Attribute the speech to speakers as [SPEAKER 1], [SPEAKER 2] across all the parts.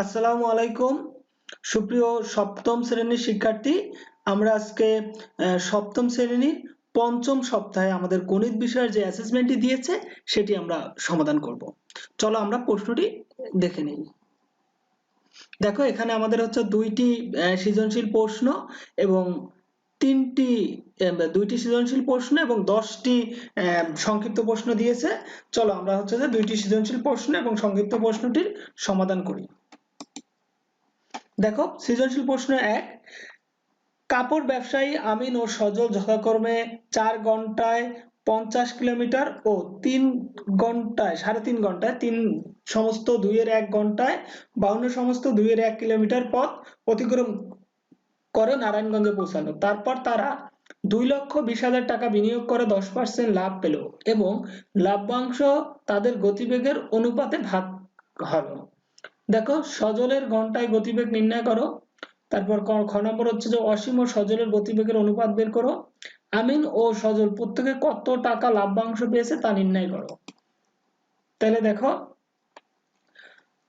[SPEAKER 1] আসসালামু আলাইকুম সুপ্রিয় সপ্তম শ্রেণীর শিক্ষার্থী। আমরা আজকে সপ্তম শ্রেণীর পঞ্চম সপ্তাহে আমাদের গণিত বিষয়ের যে অ্যাসাইনমেন্টটি দিয়েছে সেটি আমরা সমাধান করব। চলো আমরা প্রশ্নটি দেখে নিই। দেখো এখানে আমাদের হচ্ছে দুইটি সৃজনশীল প্রশ্ন এবং দুইটি সৃজনশীল প্রশ্ন এবং 10টি সংক্ষিপ্ত প্রশ্ন দিয়েছে। চলো আমরা হচ্ছে যে দুইটি সৃজনশীল প্রশ্ন এবং সংক্ষিপ্ত প্রশ্নটির সমাধান করি। দেখো সৃজনশীল প্রশ্ন 1, কাপড় ব্যবসায়ী আমিন ও সজল যথাক্রমে 4 ঘন্টায় 50 কিলোমিটার ও 3.5 ঘন্টায় 3 সমস্ত 2 এর 1 ঘন্টায় 52 সমস্ত 2 এর 1 কিলোমিটার পথ অতিক্রম করে নারায়ণগঞ্জে পৌঁছালো। তারপর তারা 2,20,000 টাকা বিনিয়োগ করে 10% লাভ পেল এবং লাভ্যাংশ তাদের গতিবেগের অনুপাতে ভাগ হলো। দেখো সজলের ঘন্টায় গতিবেগ নির্ণয় করো। তারপর খ নম্বর হচ্ছে যে অসীম ও সজলের গতিবেগের অনুপাত বের করো। আমিন ও সজল প্রত্যেকে কত টাকা লাভ্যাংশ পেয়েছে তা নির্ণয় করো। তাহলে দেখো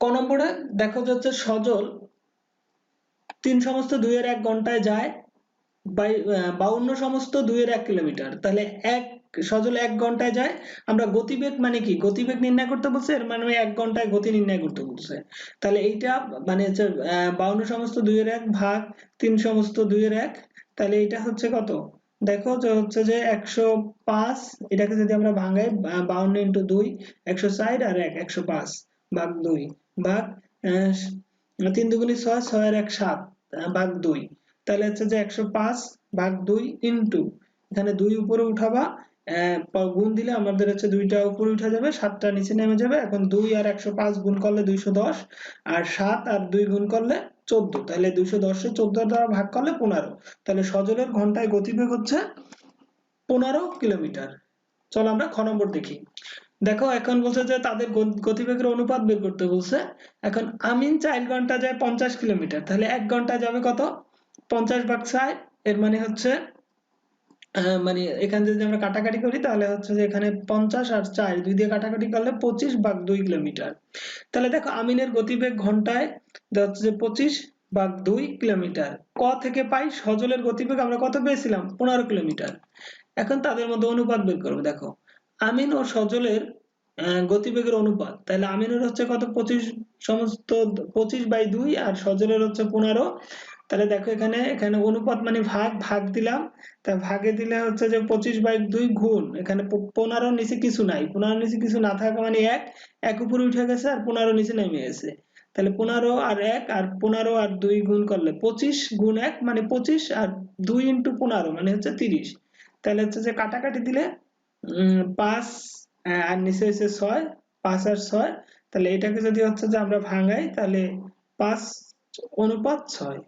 [SPEAKER 1] ক নম্বরে দেখো যে হচ্ছে সজল 3 সমস্ত 2 এর 1 ঘন্টায় যায় 52 সমস্ত 2 এর 1 কিলোমিটার। তাহলে সজল 1 ঘন্টায় যায়। আমরা গতিবেগ মানে কি, গতিবেগ নির্ণয় করতে বলছে, এর মানে 1 ঘন্টায় গতি নির্ণয় করতে বলছে। তাহলে এইটা মানে হচ্ছে 52 সমস্ত 2 এর 1 ভাগ 3 সমস্ত 2 এর 1। তাহলে এটা হচ্ছে কত, দেখো যে হচ্ছে যে 105। এটাকে যদি আমরা ভাঙাই 52 ইন্টু 2 160 আর 1 105 ভাগ 2 ভাগ 3 দুগুণে 6, 6 আর 1 7 ভাগ 2। তাহলে হচ্ছে যে 105 ভাগ 2 ইন্টু এখানে 2 উপরে উঠাবা, গুণ দিলে আমাদের হচ্ছে 2টা উপরে উঠে যাবে, 7টা নিচে নেমে যাবে। এখন 2 আর 105 গুণ করলে 210 আর 7 আর 2 গুণ করলে 14। তাহলে 210 কে 14 দ্বারা ভাগ করলে 15। তাহলে সজলের ঘন্টায় গতিবেগ হচ্ছে 15 কিলোমিটার। চলো আমরা খ নম্বর দেখি। দেখো এখন বলছে যে তাদের গতিবেগের অনুপাত বের করতে বলছে। এখন আমিন 4 ঘন্টা যায় 50 কিলোমিটার, তাহলে 1 ঘন্টা যাবে কত, 50 ভাগ 4। এর মানে হচ্ছে মানে এখানে যদি আমরা কাটাকাটি করি তাহলে হচ্ছে যে এখানে 50 আর 4 2 দিয়ে কাটাকাটি করলে 25 ভাগ 2 কিলোমিটার। তাহলে দেখো আমিনের গতিবেগ ঘন্টায় হচ্ছে যে 25 ভাগ 2 কিলোমিটার। ক থেকে পাই সজলের গতিবেগ আমরা কত পেয়েছিলাম, 15 কিলোমিটার। এখন তাদের মধ্যে অনুপাত বের করবো। দেখো আমিন ও সজলের গতিবেগের অনুপাত, তাহলে আমিনের হচ্ছে কত 25 সমস্ত 25/2 আর সজলের হচ্ছে 15। তাহলে দেখো এখানে এখানে অনুপাত মানে ভাগ ভাগ দিলাম, তা ভাগে দিলে হচ্ছে যে 25/2 গুণ এখানে 15 নিচে কিছু নাই, 15 নিচে কিছু না থাকা মানে 1 1 উপরে উঠে গেছে আর 15 নিচে নেমে গেছে। তাহলে 15 আর 1 আর 15 আর 2 গুণ করলে 25 গুণ 1 মানে 25 আর 2 ইন্টু 15 মানে হচ্ছে 30। তাহলে হচ্ছে যে কাটাকাটি দিলে 5 আর নিচে হচ্ছে 6, 5 আর 6। তাহলে এটাকে যদি হচ্ছে যে আমরা ভাঙাই তাহলে 5:6।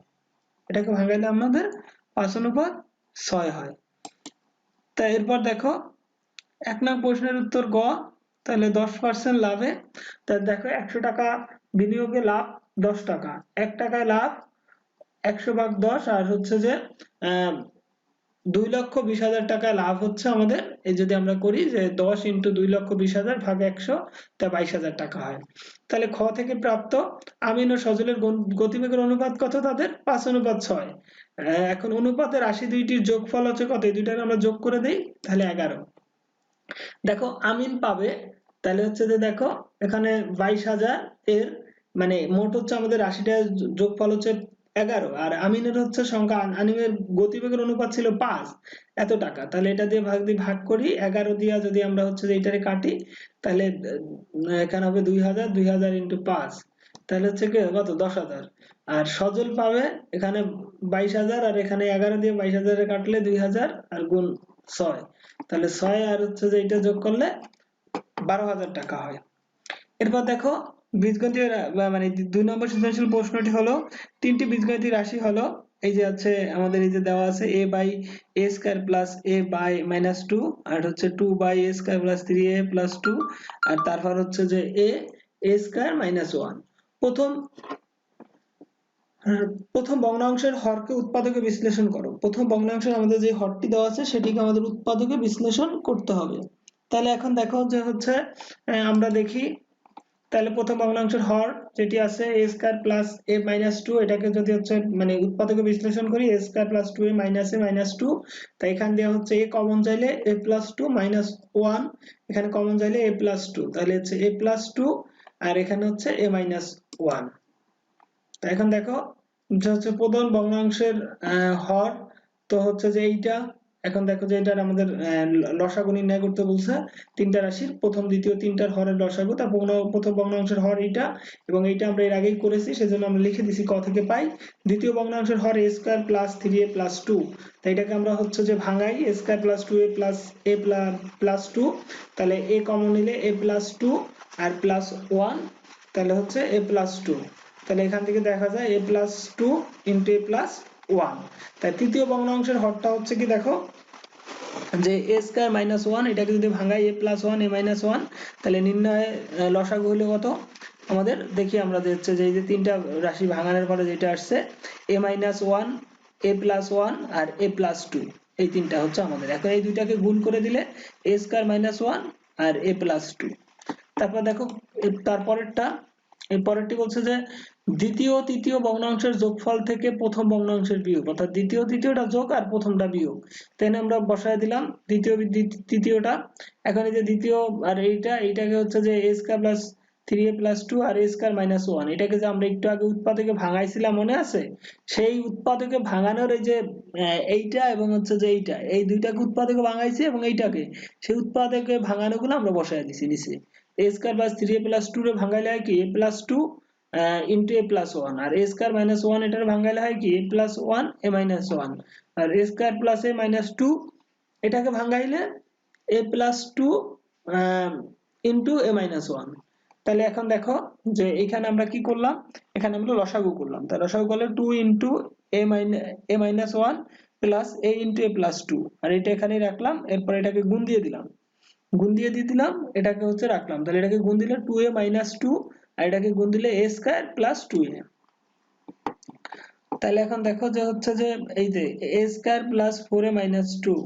[SPEAKER 1] এটাকে ভাঙাইলে আমাদের 5:6 হয়। তা এরপর দেখো 1 নং প্রশ্নের উত্তর গ। তাহলে 10% লাভে, তাহলে দেখো 100 টাকা বিনিয়োগে লাভ 10 টাকা, 1 টাকায় লাভ 100 ভাগ 10 আর হচ্ছে যে 2,20,000 টাকায় লাভ হচ্ছে আমাদের। এই যদি আমরা করি যে 10 ইন্টু 2,20,000 ভাগ 100, তা 22,000 টাকা হয়। তাহলে খ থেকে প্রাপ্ত আমিন ও সজলের গতিবেগের অনুপাত কত, তাদের 5:6। এখন অনুপাতের রাশি দুইটির যোগফল হচ্ছে কত, এই দুইটাকে আমরা যোগ করে দেই তাহলে 11। দেখো আমিন পাবে, তাহলে হচ্ছে যে দেখো এখানে 22,000 এর মানে মোট হচ্ছে আমাদের রাশিটা যোগফল হচ্ছে 11 আর আমিনের হচ্ছে সংখ্যা, আমিনের গতিবেগের অনুপাত ছিল 5 এত টাকা। তাহলে এটা দিয়ে ভাগ করি 11 দিয়া যদি আমরা হচ্ছে যে এটারে কাটি তাহলে এখানে হবে 2,000, 2,000 ইন্টু 5 তাহলে হচ্ছে কি কত 10,000। আর সজল পাবে এখানে 22,000 আর এখানে 11 দিয়ে 22,000 এ কাটলে 2,000 আর গুণ 6, তাহলে 6 আর হচ্ছে যে এটা যোগ করলে 12,000 টাকা হয়। এরপর দেখো বীজগণিতের মানে 2 নম্বর সৃজনশীল প্রশ্নটি হলো তিনটি বীজগণিতিক রাশি হলো, এই যে আছে আমাদের এই যে দেওয়া আছে a/a² + a/-2 আর হচ্ছে 2/a² + 3a+2 আর তারপর হচ্ছে যে a² - 1। প্রথম ভগ্নাংশের হরকে উৎপাদকে বিশ্লেষণ করো। প্রথম ভগ্নাংশের আমাদের যে হরটি দেওয়া আছে সেটিকে আমাদের উৎপাদকে বিশ্লেষণ করতে হবে। তাহলে এখন দেখো যে হচ্ছে আমরা দেখি তাহলে প্রথম ভগ্নাংশের হর যেটি আছে a square plus a minus 2, এটাকে যদি হচ্ছে মানে উৎপাদকে বিশ্লেষণ করি a square plus 2a minus a minus 2, তাই এখান দিয়ে হচ্ছে a কমন চাইলে a প্লাস 2 মাইনাস 1, এখানে কমন চাইলে a প্লাস 2, তাহলে হচ্ছে a প্লাস 2 আর এখানে হচ্ছে a মাইনাস 1। তো এখন দেখো যে হচ্ছে প্রথম ভগ্নাংশের হর তো হচ্ছে যে এইটা, এখন দেখো যে এটার আমাদের লসাগু নির্ণয় করতে বলছে তিনটা রাশির প্রথম দ্বিতীয় তিনটার হরের লসাগু, তার প্রথম ভগ্নাংশের হর এইটা এবং এইটা আমরা এর আগেই করেছি সেজন্য আমরা লিখে দিছি ক থেকে পাই। দ্বিতীয় ভগ্নাংশের হর a square plus 3a plus 2, তাই এটাকে আমরা হচ্ছে যে ভাঙাই a square plus 2a plus a plus 2, তাহলে a কমন নিলে a প্লাস 2 আর প্লাস 1, তাহলে হচ্ছে a প্লাস 2, তাহলে এখান থেকে দেখা যায় a plus 2 into a plus 1। তাই তৃতীয় ভগ্নাংশের হরটা হচ্ছে কি দেখো যে a স্কয়ার মাইনাস 1, এটাকে যদি ভাঙাই a প্লাস 1 a মাইনাস 1, তাহলে নির্ণয় লসাগু হলো কত আমাদের দেখি আমরা যে হচ্ছে যে এই যে তিনটা রাশি ভাঙানোর পরে যেটা আসছে a মাইনাস 1 a প্লাস 1 আর a প্লাস 2, এই তিনটা হচ্ছে আমাদের। এখন এই দুইটাকে গুণ করে দিলে a স্কয়ার মাইনাস 1 আর a প্লাস 2। তারপর দেখো তারপরেরটা, এই পরেরটি বলছে যে দ্বিতীয় তৃতীয় ভগ্নাংশের যোগফল থেকে প্রথম ভগ্নাংশের বিয়োগ, অর্থাৎ দ্বিতীয় তৃতীয়টা যোগ আর প্রথমটা বিয়োগ, তাই আমরা বসায় দিলাম দ্বিতীয় তৃতীয়টা। এখন এই যে দ্বিতীয় আর এইটাকে হচ্ছে যে a square plus 3a plus 2 আর a স্কয়ার মাইনাস 1, এটাকে যে আমরা একটু আগে উৎপাদকে ভাঙাইছিলাম মনে আছে, সেই উৎপাদকে ভাঙানোর এই যে এইটা এবং হচ্ছে যে এইটা, এই দুইটাকে উৎপাদকে ভাঙাইছি এবং এইটাকে সেই উৎপাদকে ভাঙানোগুলো আমরা বসায় দিছি নিচে। a square plus 3a plus 2 রে ভাঙাইলে হয় কি a plus 2 into a plus 1, আর a স্কয়ার মাইনাস 1 এটার ভাঙাইলে হয় কি a প্লাস 1 a মাইনাস 1, আর a square plus a minus 2 এটাকে ভাঙাইলে a plus 2 into a minus 1। তাহলে এখন দেখো যে এখানে আমরা কি করলাম, এখানে আমরা লসাগু করলাম, তাহলে লসাগু করলে 2 into a minus 1 plus a into a plus 2, আর এটা এখানে রাখলাম, এরপর এটাকে গুণ দিয়ে দিলাম, এটাকে হচ্ছে রাখলাম, তাহলে এটাকে গুণ দিলে 2a মাইনাস 2 আর এটাকে গুণ দিলে a স্কয়ার প্লাস 2a। তাহলে এখন দেখো যে হচ্ছে যে এই যে a square plus 4a minus 2,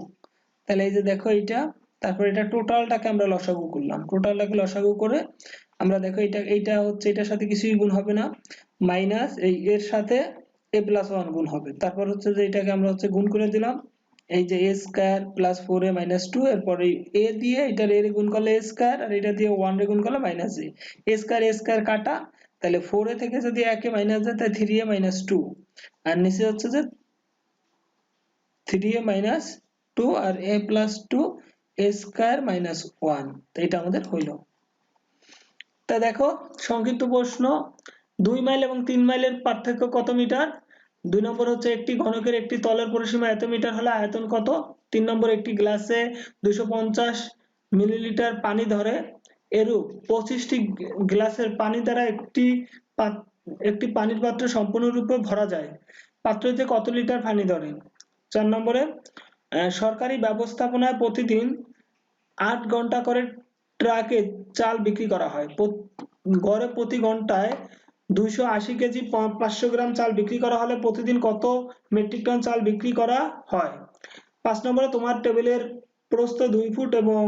[SPEAKER 1] তাহলে এই যে দেখো এইটা, তারপর এটা টোটালটাকে আমরা লসাগু করলাম, টোটালটাকে লসাগু করে আমরা দেখো এইটা হচ্ছে এটার সাথে কিছুই গুণ হবে না, মাইনাস এই এর সাথে a প্লাস 1 গুণ হবে, তারপর হচ্ছে যে এটাকে আমরা হচ্ছে গুণ করে দিলাম, এই যে a square plus 4a minus 2, এরপর এই a দিয়ে এটার a রে গুণ করলে a স্কয়ার আর এটা দিয়ে 1 রে গুণ করলে মাইনাস a স্কয়ার কাটা, তাহলে 4a থেকে যদি 1 এ মাইনাস যায় তাহলে 3a মাইনাস 2, আর নিচে হচ্ছে যে 3a মাইনাস 2 আর a plus 2 a square minus 1, তো এটা আমাদের হইল। তা দেখো সংক্ষিপ্ত প্রশ্ন, 2 মাইল এবং 3 মাইলের পার্থক্য কত মিটার? 2 নম্বর হচ্ছে একটি ঘনকের একটি তলের পরিসীমা এত মিটার হলে আয়তন কত? 3 নম্বর একটি গ্লাসে 250 মিলিলিটার পানি ধরে, এরূপ 25টি গ্লাসের পানি দ্বারা একটি পানির পাত্র সম্পূর্ণরূপে ভরা যায়, পাত্রটিতে কত লিটার পানি ধরে? 4 নম্বরে সরকারি ব্যবস্থাপনায় প্রতিদিন 8 ঘন্টা করে ট্রাকে চাল বিক্রি করা হয়, গড়ে প্রতি ঘন্টায় 280 কেজি 500 গ্রাম চাল বিক্রি করা হলে প্রতিদিন কত মেট্রিক টন চাল বিক্রি করা হয়? 5 নম্বরে তোমার টেবিলের প্রস্থ 2 ফুট এবং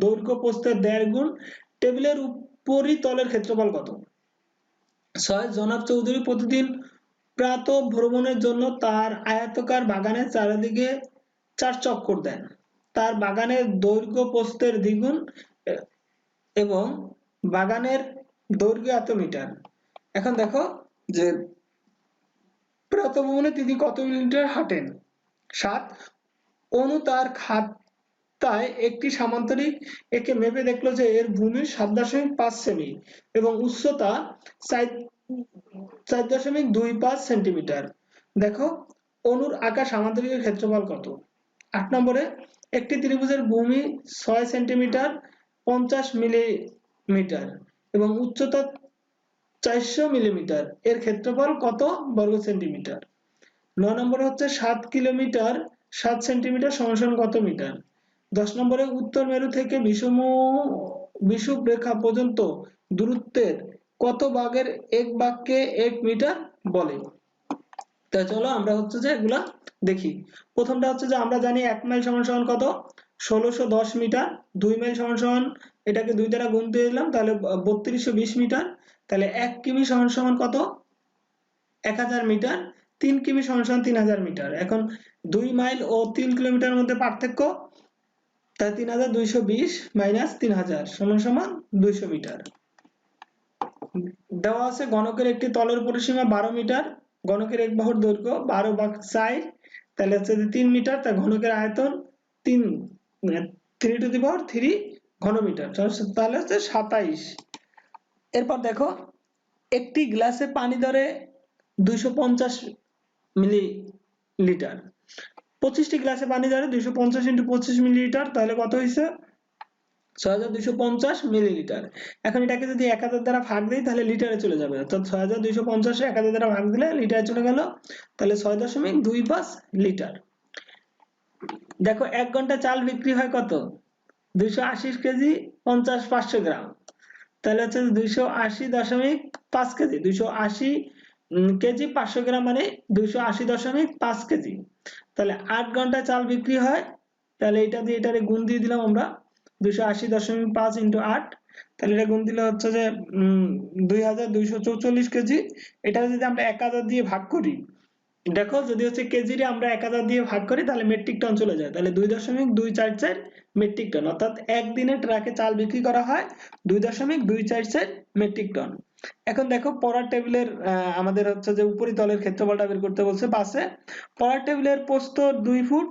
[SPEAKER 1] দৈর্ঘ্য প্রস্থের 1.5 গুণ, টেবিলের উপরিতলের ক্ষেত্রফল কত? 6 জনাব চৌধুরী প্রতিদিন প্রাতঃ ভ্রমণের জন্য তার আয়তাকার বাগানের চারিদিকে 4 চক্কর দেন, তার বাগানের দৈর্ঘ্য প্রস্থের দ্বিগুণ এবং বাগানের দৈর্ঘ্য এত মিটার। এখন দেখো যে প্রাতঃ ভ্রমণে তিনি কত মিটার হাঁটেন? 7 অনু তার খাতায় একটি সামান্তরিক একে মেপে দেখলো যে এর ভূমি 7.5 সেমি এবং উচ্চতা 4.25 সেন্টিমিটার। দেখো অনুর আঁকা সামান্তরিকের ক্ষেত্রফল কত? 8 নম্বরে একটি ত্রিভুজের ভূমি 6 সেন্টিমিটার 50 মিলিমিটার এবং উচ্চতা 400 মিলিমিটার, এর ক্ষেত্রফল কত বর্গ সেন্টিমিটার? 9 নম্বরে হচ্ছে 7 কিলোমিটার 7 সেন্টিমিটার সমান কত মিটার? 10 নম্বরে উত্তর মেরু থেকে বিষুব রেখা পর্যন্ত দূরত্বের কত ভাগের এক ভাগকে 1 মিটার বলে? তা চলো আমরা হচ্ছে যে এগুলা দেখি। প্রথমটা হচ্ছে যে আমরা জানি 1 মাইল সমান কত? 1610 মিটার, 2 মাইল সমান এটাকে 2 দ্বারা গুণ দিয়ে দিলাম, তাহলে 3220 মিটার। তাহলে 1 কিমি সমান সমান কত? 1000 মিটার। 3 কিমি সমান সমান 3000 মিটার। এখন 2 মাইল ও 3 কিলোমিটারের মধ্যে পার্থক্য, তাই 3220 মাইনাস 3000 সমান সমান 200 মিটার। দেওয়া আছে গণকের একটি তলের পরিসীমা 12 মিটার, গণকের এক বাহুর দৈর্ঘ্য 12 ভাগ 4, তাহলে হচ্ছে যে 3 মিটার, তাই ঘনকের আয়তন 3 3 টু দি পাওয়ার 3 ঘনমিটার, তাহলে হচ্ছে 27। এরপর দেখো একটি গ্লাসে পানি ধরে 250 মিলিলিটার, 25টি গ্লাসে পানি ধরে 250 × 25 মিলিলিটার, তাহলে কত হয়েছে? 6250 মিলিলিটার। এখন এটাকে যদি 1000 দ্বারা ভাগ দেই তাহলে লিটারে চলে যাবে, অর্থাৎ 6250 এ 1000 দ্বারা ভাগ দিলে লিটারে চলে গেল, তাহলে 6.25 লিটার। দেখো 1 ঘন্টা চাল বিক্রি হয় কত? 280 কেজি 50 500 গ্রাম, তাহলে হচ্ছে 280.5 কেজি, 280 কেজি 500 গ্রাম মানে 280.5 কেজি। তাহলে 8 ঘন্টা চাল বিক্রি হয়, তাহলে এটা দিয়ে এটারে গুণ দিয়ে দিলাম আমরা, 280.5 × 8, তাহলে এটা গুণ দিলে হচ্ছে যে 2244 কেজি। এটা যদি আমরা 1000 দিয়ে ভাগ করি, দেখো যদি হচ্ছে কেজিরে আমরা 1000 দিয়ে ভাগ করি তাহলে মেট্রিক টন চলে যায়, তাহলে 2.244 মেট্রিক টন, অর্থাৎ একদিনে ট্রাকে চাল বিক্রি করা হয় 2.244 মেট্রিক টন। এখন দেখো পড়ার টেবিলের আমাদের হচ্ছে যে উপরিতলের ক্ষেত্রফলটা বের করতে বলছে পাশে। পড়ার টেবিলের প্রস্থ 2 ফুট,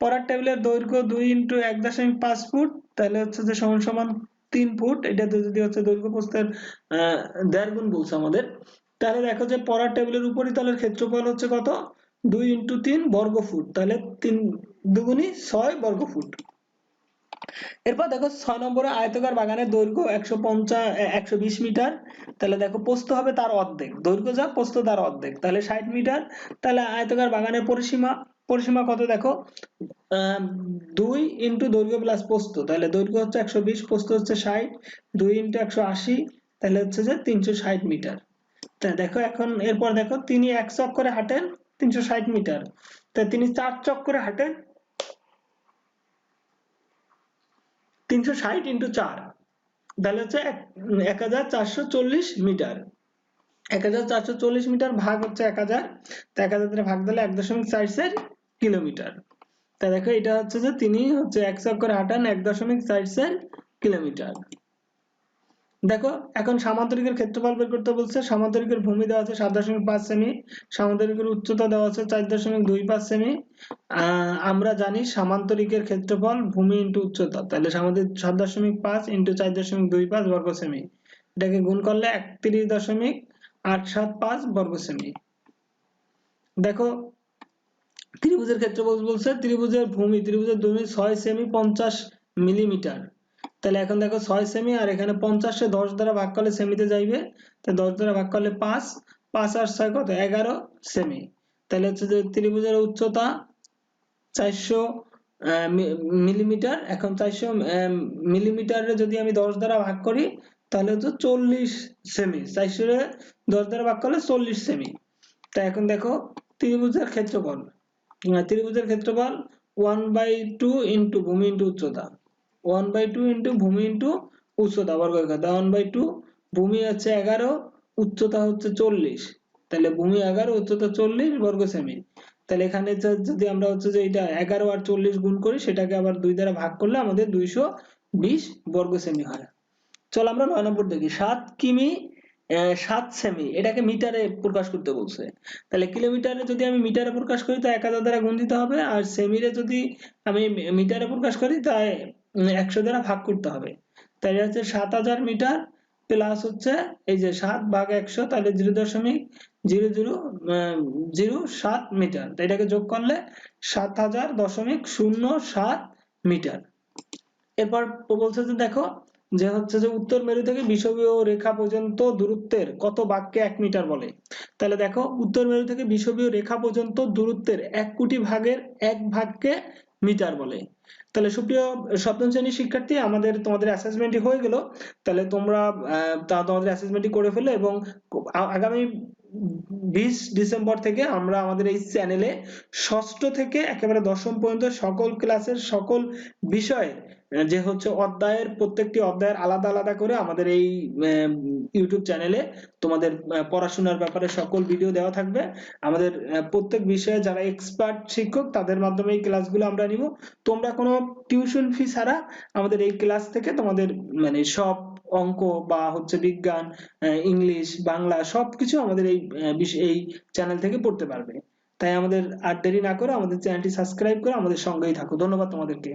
[SPEAKER 1] পড়ার টেবিলের দৈর্ঘ্য 2 × 1.5 ফুট, তাহলে হচ্ছে যে সমান সমান 3 ফুট। এটা যদি হচ্ছে দৈর্ঘ্য প্রস্থের 1.5 গুণ বলছে আমাদের, তাহলে দেখো যে পড়ার টেবিলের উপরিতলের ক্ষেত্রফল হচ্ছে কত? 2 × 3 বর্গ ফুট, তাহলে 3 দুগুণী 6 বর্গ ফুট। এরপর দেখো 6 নম্বরে আয়তাকার বাগানের দৈর্ঘ্য 120 মিটার, তাহলে দেখো প্রস্থ হবে তার অর্ধেক, দৈর্ঘ্য যা প্রস্থ তার অর্ধেক, তাহলে 60 মিটার। তাহলে আয়তাকার বাগানের পরিসীমা, পরিসীমা কত দেখো? 2 × দৈর্ঘ্য প্লাস প্রস্থ, তাহলে দৈর্ঘ্য হচ্ছে 120, প্রস্থ হচ্ছে 60, 2 × 180, তাহলে হচ্ছে যে 360 মিটার। তা দেখো এখন এরপর দেখো তিনি 1 চক্করে হাঁটেন 360 মিটার, তা তিনি 4 চক্করে হাঁটেন 360 × 4, তাহলে হচ্ছে 1440 মিটার। 1440 মিটার ভাগ হচ্ছে 1000, তো 1000 দ্বারা ভাগ দিলে 1.44 কিলোমিটার। তা দেখো এটা হচ্ছে যে তিনি হচ্ছে 1 চক্করে হাঁটান 1.44 কিলোমিটার। দেখো এখন সামান্তরিকের ক্ষেত্রফল বের করতে বলছে। সামান্তরিকের ভূমি দেওয়া আছে 7.5 সেমি, সামান্তরিকের উচ্চতা দেওয়া আছে 4.25 সেমি। আমরা জানি সামান্তরিকের ক্ষেত্রফল ভূমি ইন্টু উচ্চতা, তাহলে সামান্তরিক 7.5 × 4.25 বর্গ সেমি, এটাকে গুণ করলে 31.875 বর্গ সেমি। দেখো ত্রিভুজের ক্ষেত্রফল বলছে, ত্রিভুজের ভূমি 6 সেমি 50 মিলিমিটার, তাহলে এখন দেখো 6 সেমি আর এখানে 50 এ 10 দ্বারা ভাগ করলে সেমিতে যাইবে, তো 10 দ্বারা ভাগ করলে 5, 5 আর 6 কত? 11 সেমি। তাহলে হচ্ছে যে ত্রিভুজের উচ্চতা 400 মিলিমিটার। এখন 400 মিলিমিটারে যদি আমি 10 দ্বারা ভাগ করি তাহলে হচ্ছে 40 সেমি, 400 এ 10 দ্বারা ভাগ করলে 40 সেমি। তা এখন দেখো ত্রিভুজের ক্ষেত্রফল, ত্রিভুজের ক্ষেত্রফল 1/2 × ভূমি × উচ্চতা, 1/2 × ভূমি × উচ্চতা বর্গাকার, 1/2, ভূমি হচ্ছে 11, উচ্চতা হচ্ছে 40, তাহলে ভূমি 11, উচ্চতা 40 বর্গ সেমি। তাহলে এখানে যদি আমরা হচ্ছে যে এটা 11 আর 40 গুণ করি, সেটাকে আবার 2 দ্বারা ভাগ করলে আমাদের 220 বর্গ সেমি হয়। চলো আমরা 9 নম্বর দেখি। 7 কিমি 7 সেমি, এটাকে মিটারে প্রকাশ করতে বলছে। তাহলে কিলোমিটারে যদি আমি মিটারে প্রকাশ করি তো 1000 দ্বারা গুণ দিতে হবে, আর সেমিরে যদি আমি মিটারে প্রকাশ করি তাই 100 দ্বারা ভাগ করতে হবে। তাহলে হচ্ছে 7000 মিটার প্লাস হচ্ছে এই যে 7 ভাগ 100, তাহলে 0.0007 মিটার, এটাকে যোগ করলে 7000.07 মিটার। এরপর বলছে যে দেখো যে হচ্ছে যে উত্তর মেরু থেকে বিষুবীয় রেখা পর্যন্ত দূরত্বের কত ভাগকে 1 মিটার বলে। তাহলে দেখো উত্তর মেরু থেকে বিষুবীয় রেখা পর্যন্ত দূরত্বের 1 কোটি ভাগের 1 ভাগকে মিটার বলে। তাহলে সুপ্রিয় সপ্তম শ্রেণীর শিক্ষার্থী, তোমাদের অ্যাসাইনমেন্টটি হয়ে গেল। তাহলে তোমরা তোমাদের অ্যাসাইনমেন্টটি করে ফেলে, এবং আগামী 20 ডিসেম্বর থেকে আমরা আমাদের এই চ্যানেলে ষষ্ঠ থেকে একেবারে দশম পর্যন্ত সকল ক্লাসের সকল বিষয়ে যে হচ্ছে অধ্যায়ের প্রত্যেকটি অধ্যায়ের আলাদা আলাদা করে আমাদের এই ইউটিউব চ্যানেলে তোমাদের পড়াশোনার ব্যাপারে সকল ভিডিও দেওয়া থাকবে। আমাদের প্রত্যেক বিষয়ে যারা এক্সপার্ট শিক্ষক তাদের মাধ্যমে এই ক্লাসগুলো আমরা নিব। তোমরা কোনো টিউশন ফি ছাড়া আমাদের এই ক্লাস থেকে তোমাদের মানে সব অঙ্ক বা হচ্ছে বিজ্ঞান, ইংলিশ, বাংলা সবকিছু আমাদের এই চ্যানেল থেকে পড়তে পারবে। তাই আমাদের আর দেরি না করে আমাদের চ্যানেলটি সাবস্ক্রাইব করে আমাদের সঙ্গেই থাকো। ধন্যবাদ তোমাদেরকে।